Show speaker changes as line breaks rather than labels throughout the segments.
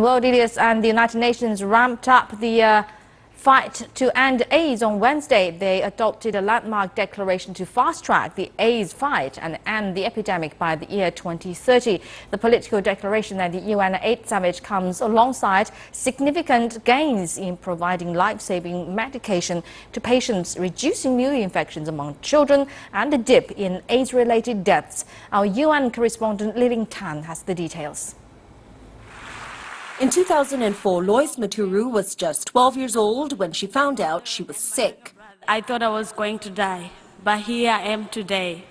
World leaders and the United Nations ramped up the fight to end AIDS on Wednesday. They adopted a landmark declaration to fast-track the AIDS fight and end the epidemic by the year 2030. The political declaration at the UN AIDS Summit comes alongside significant gains in providing life-saving medication to patients, reducing new infections among children, and a dip in AIDS-related deaths. Our UN correspondent Li Tan has the details.
In 2004, Lois Maturu was just 12 years old when she found out she was sick.
I thought I was going to die, but here I am today.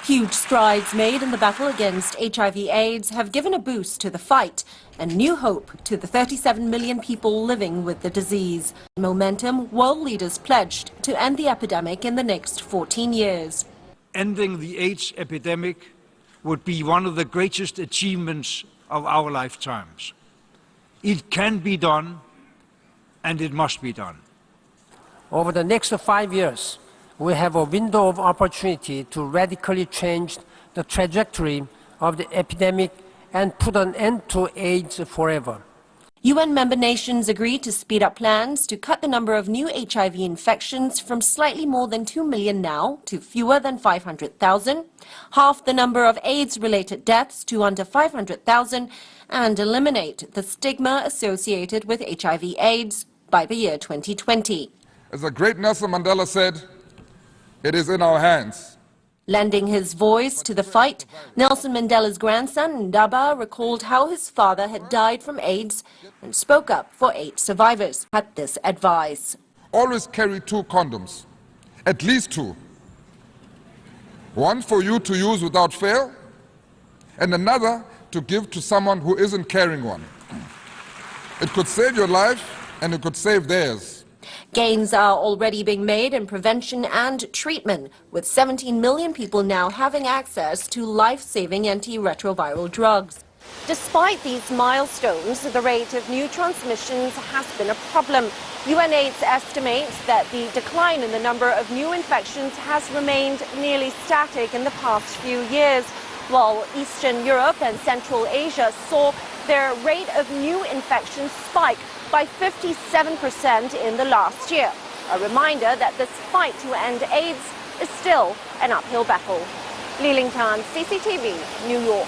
Huge strides made in the battle against HIV/AIDS have given a boost to the fight and new hope to the 37 million people living with the disease. Momentum, world leaders pledged to end the epidemic in the next 14 years.
Ending the AIDS epidemic would be one of the greatest achievements of our lifetimes. It can be done, and it must be done.
Over the next 5 years, we have a window of opportunity to radically change the trajectory of the epidemic and put an end to AIDS forever.
UN member nations agreed to speed up plans to cut the number of new HIV infections from slightly more than 2 million now to fewer than 500,000, half the number of AIDS-related deaths to under 500,000, and eliminate the stigma associated with HIV/AIDS by the year 2020.
As the great Nelson Mandela said, it is in our hands.
Lending his voice to the fight, Nelson Mandela's grandson, Ndaba, recalled how his father had died from AIDS and spoke up for AIDS survivors. Had this advice:
Always carry 2 condoms, at least 2. One for you to use without fail, and another to give to someone who isn't carrying one. It could save your life, and it could save theirs.
Gains are already being made in prevention and treatment, with 17 million people now having access to life-saving antiretroviral drugs. Despite these milestones, the rate of new transmissions has been a problem. UNAIDS estimates that the decline in the number of new infections has remained nearly static in the past few years, while Eastern Europe and Central Asia saw their rate of new infections spike by 57% in the last year. A reminder that this fight to end AIDS is still an uphill battle. Li Tan, CCTV, New York.